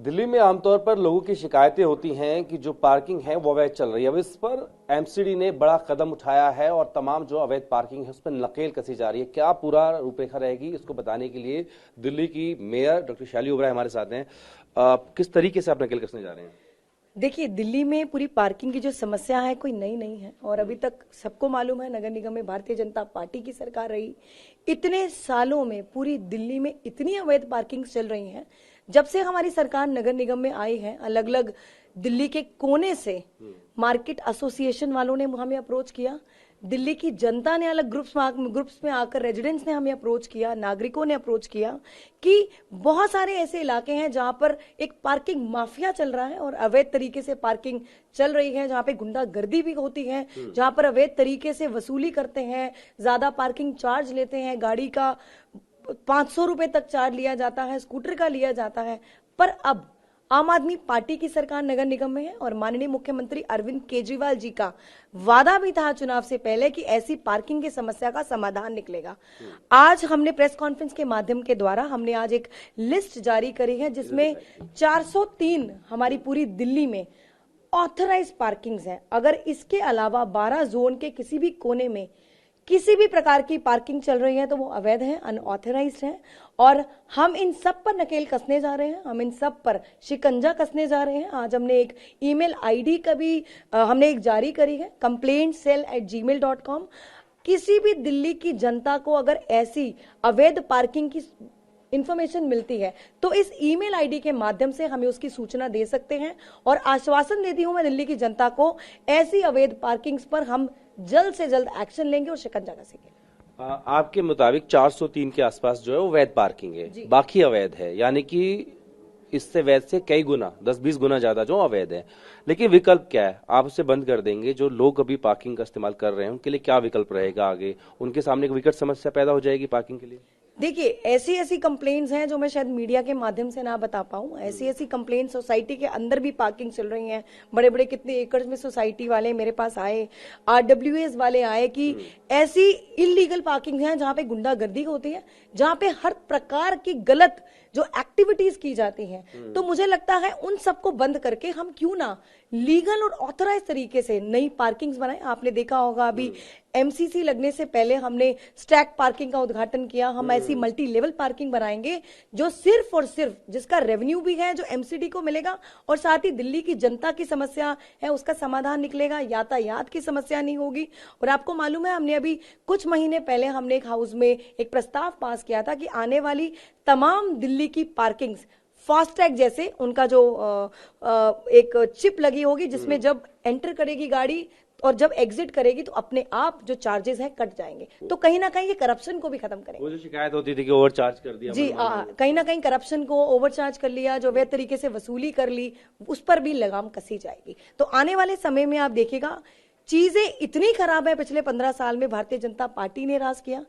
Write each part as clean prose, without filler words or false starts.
दिल्ली में आमतौर पर लोगों की शिकायतें होती हैं कि जो पार्किंग है वो अवैध चल रही है। अब इस पर एमसीडी ने बड़ा कदम उठाया है और तमाम जो अवैध पार्किंग है उस पर नकेल कसी जा रही है। क्या पूरा रूपरेखा रहेगी, इसको बताने के लिए दिल्ली की मेयर डॉक्टर शैली ओबराय हमारे साथ हैं। किस तरीके से आप नकेल कसने जा रहे हैं? देखिए, दिल्ली में पूरी पार्किंग की जो समस्या है कोई नई नहीं है और अभी तक सबको मालूम है नगर निगम में भारतीय जनता पार्टी की सरकार रही। इतने सालों में पूरी दिल्ली में इतनी अवैध पार्किंग चल रही हैं। जब से हमारी सरकार नगर निगम में आई है, अलग अलग दिल्ली के कोने से मार्केट एसोसिएशन वालों ने हमें अप्रोच किया, दिल्ली की जनता ने अलग ग्रुप्स में आकर रेजिडेंट्स ने हमें अप्रोच किया, नागरिकों ने अप्रोच किया कि बहुत सारे ऐसे इलाके हैं जहां पर एक पार्किंग माफिया चल रहा है और अवैध तरीके से पार्किंग चल रही है, जहां पे गुंडागर्दी भी होती है, जहां पर अवैध तरीके से वसूली करते हैं, ज्यादा पार्किंग चार्ज लेते हैं, गाड़ी का 500 रुपए तक चार्ज लिया जाता है, स्कूटर का लिया जाता है। पर अब आम आदमी पार्टी की सरकार नगर निगम में है और माननीय मुख्यमंत्री अरविंद केजरीवाल जी का वादा भी था चुनाव से पहले कि ऐसी पार्किंग की समस्या का समाधान निकलेगा। आज हमने प्रेस कॉन्फ्रेंस के माध्यम के द्वारा हमने आज एक लिस्ट जारी करी है जिसमें 403 हमारी पूरी दिल्ली में ऑथराइज्ड पार्किंग्स हैं। अगर इसके अलावा 12 जोन के किसी भी कोने में किसी भी प्रकार की पार्किंग चल रही है तो वो अवैध है, अनऑथराइज्ड है और हम इन सब पर नकेल कसने जा रहे हैं, हम इन सब पर शिकंजा कसने जा रहे हैं। आज हमने एक ईमेल आईडी का भी हमने एक जारी करी है, complaintscell@gmail.com। किसी भी दिल्ली की जनता को अगर ऐसी अवैध पार्किंग की इंफॉर्मेशन मिलती है तो इस ईमेल आईडी के माध्यम से हमें उसकी सूचना दे सकते हैं और आश्वासन देती हूं मैं दिल्ली की जनता को, ऐसी अवैध पार्किंग्स पर हम जल्द से जल्द एक्शन लेंगे और शिकंजा कसेंगे। आपके मुताबिक 403 के आसपास जो है वो वैध पार्किंग है, बाकी अवैध है, यानी कि इससे वैध से कई गुना 10-20 गुना ज्यादा जो अवैध है। लेकिन विकल्प क्या है? आप उसे बंद कर देंगे, जो लोग अभी पार्किंग का इस्तेमाल कर रहे हैं उनके लिए क्या विकल्प रहेगा? आगे उनके सामने एक विकट समस्या पैदा हो जाएगी पार्किंग के लिए। देखिए, ऐसी ऐसी कंप्लेंट्स हैं जो मैं शायद मीडिया के माध्यम से ना बता पाऊं। ऐसी ऐसी कंप्लेंट्स सोसाइटी के अंदर भी पार्किंग चल रही हैं, बड़े बड़े कितने एकड़ में सोसाइटी वाले मेरे पास आए, आरडब्ल्यूएस वाले आए कि ऐसी इलीगल पार्किंग है जहां पे गुंडागर्दी होती है, जहां पे हर प्रकार की गलत जो एक्टिविटीज की जाती हैं। तो मुझे लगता है उन सबको बंद करके हम क्यों ना लीगल और ऑथराइज तरीके से नई पार्किंग्स बनाए। आपने देखा होगा अभी एमसीसी लगने से पहले हमने स्टैक पार्किंग का उद्घाटन किया। हम ऐसी मल्टी लेवल पार्किंग बनाएंगे जो सिर्फ और सिर्फ जिसका रेवेन्यू भी है जो एमसीडी को मिलेगा और साथ ही दिल्ली की जनता की समस्या है उसका समाधान निकलेगा, यातायात की समस्या नहीं होगी। और आपको मालूम है हमने अभी कुछ महीने पहले हमने एक हाउस में एक प्रस्ताव पास किया था कि आने वाली तमाम दिल्ली की पार्किंग्स फास्टैग जैसे उनका जो एक चिप लगी होगी जिसमें जब एंटर करेगी गाड़ी और जब एग्जिट करेगी तो अपने आप जो चार्जेस हैं कट जाएंगे। तो कहीं ना कहीं ये करप्शन को भी खत्म करेंगे। वो जो शिकायत होती थी कि ओवरचार्ज कर दिया, जी कहीं ना कहीं करप्शन को ओवरचार्ज कर लिया, जो वह तरीके से वसूली कर ली, उस पर भी लगाम कसी जाएगी। तो आने वाले समय में आप देखिएगा चीजें इतनी खराब है। पिछले 15 साल में भारतीय जनता पार्टी ने राज किया,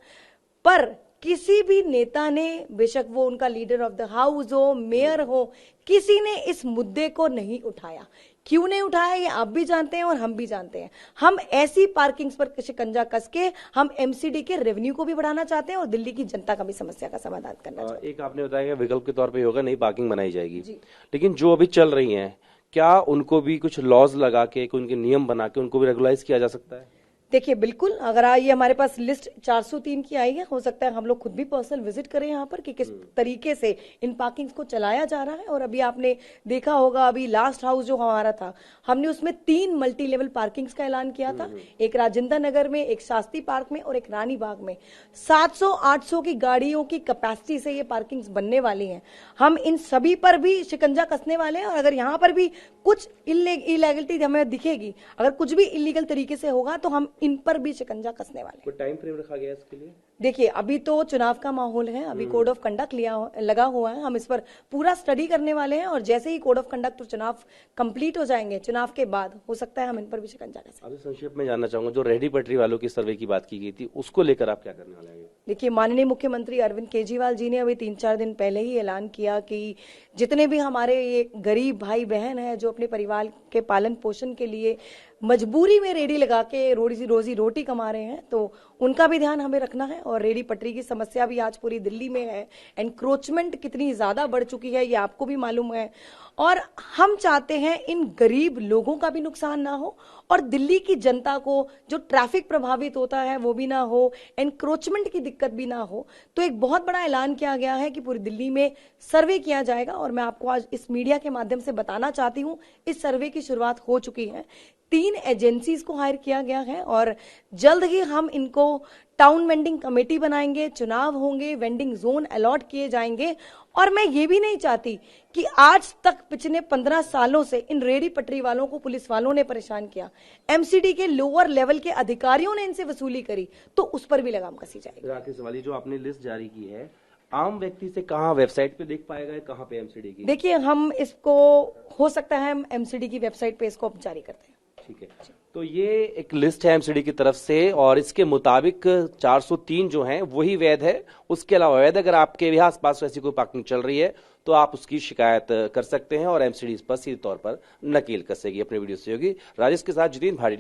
पर किसी भी नेता ने, बेशक वो उनका लीडर ऑफ द हाउस हो, मेयर हो, किसी ने इस मुद्दे को नहीं उठाया। क्यों नहीं उठाया ये आप भी जानते हैं और हम भी जानते हैं। हम ऐसी पार्किंग्स पर शिकंजा कस के हम एमसीडी के रेवेन्यू को भी बढ़ाना चाहते हैं और दिल्ली की जनता का भी समस्या का समाधान करना चाहते हैं। एक आपने बताया विकल्प के तौर पे होगा नई पार्किंग बनाई जाएगी, लेकिन जो अभी चल रही हैं क्या उनको भी कुछ लॉज लगा के, उनके नियम बना के उनको भी रेगुलाइज किया जा सकता है? देखिए, बिल्कुल, अगर ये हमारे पास लिस्ट 403 की आई है, हो सकता है हम लोग खुद भी पर्सनल विजिट करें यहाँ पर कि किस तरीके से इन पार्किंग्स को चलाया जा रहा है। और अभी आपने देखा होगा अभी लास्ट हाउस जो हमारा था, हमने उसमें 3 मल्टी लेवल पार्किंग्स का ऐलान किया था, एक राजेंद्र नगर में, एक शास्त्री पार्क में और एक रानी बाग में। 700-800 की गाड़ियों की कैपेसिटी से ये पार्किंग्स बनने वाली हैं। हम इन सभी पर भी शिकंजा कसने वाले हैं और अगर यहाँ पर भी कुछ इलीगलिटी हमें दिखेगी, अगर कुछ भी इलीगल तरीके से होगा तो हम इन पर भी शिकंजा कसने वाले। कोई टाइम फ्रेम रखा गया इसके लिए? देखिए, अभी तो चुनाव का माहौल है, अभी कोड ऑफ कंडक्ट लगा हुआ है, हम इस पर पूरा स्टडी करने वाले हैं और जैसे ही कोड ऑफ कंडक्ट और चुनाव कंप्लीट हो जाएंगे, चुनाव के बाद हो सकता है हम इन पर भी शिकंजा कसें। अभी संक्षेप में जानना चाहूंगा, जो रेहड़ी पटरी वालों की सर्वे की बात की गई थी उसको लेकर आप क्या करने वाले हैं? देखिए, माननीय मुख्यमंत्री अरविंद केजरीवाल जी ने अभी 3-4 दिन पहले ही ऐलान किया कि जितने भी हमारे ये गरीब भाई बहन हैं जो अपने परिवार के पालन पोषण के लिए मजबूरी में रेडी लगा के रोजी रोटी कमा रहे हैं, तो उनका भी ध्यान हमें रखना है। और रेहड़ी पटरी की समस्या भी आज पूरी दिल्ली में है, एनक्रोचमेंट कितनी ज्यादा बढ़ चुकी है ये आपको भी मालूम है। और हम चाहते हैं इन गरीब लोगों का भी नुकसान ना हो और दिल्ली की जनता को जो ट्रैफिक प्रभावित होता है वो भी ना हो, एनक्रोचमेंट की दिक्कत भी ना हो। तो एक बहुत बड़ा ऐलान किया गया है कि पूरी दिल्ली में सर्वे किया जाएगा और मैं आपको आज इस मीडिया के माध्यम से बताना चाहती हूं इस सर्वे की शुरुआत हो चुकी है। 3 एजेंसीज को हायर किया गया है और जल्द ही हम इनको टाउन वेंडिंग कमेटी बनाएंगे, चुनाव होंगे, वेंडिंग जोन अलॉट किए जाएंगे। और मैं ये भी नहीं चाहती कि आज तक पिछले 15 सालों से इन रेहड़ी पटरी वालों को पुलिस वालों ने परेशान किया, एमसीडी के लोअर लेवल के अधिकारियों ने इनसे वसूली करी, तो उस पर भी लगाम कसी जाएगी। राकेश वाली, जो आपने लिस्ट जारी की है, आम व्यक्ति से कहाँ वेबसाइट पे देख पाएगा, कहाँ पे एमसीडी की? देखिए, हम इसको हो सकता है हम एमसीडी की वेबसाइट पे इसको जारी करते हैं। ठीक है, तो ये एक लिस्ट है एमसीडी की तरफ से और इसके मुताबिक 403 जो हैं वही वैध है। उसके अलावा वैध अगर आपके भी आसपास ऐसी कोई पार्किंग चल रही है तो आप उसकी शिकायत कर सकते हैं और एमसीडी इस पर सीधे तौर पर नकेल कसेगी। अपने वीडियो सहयोगी राजेश के साथ जितेंद्र भाटी।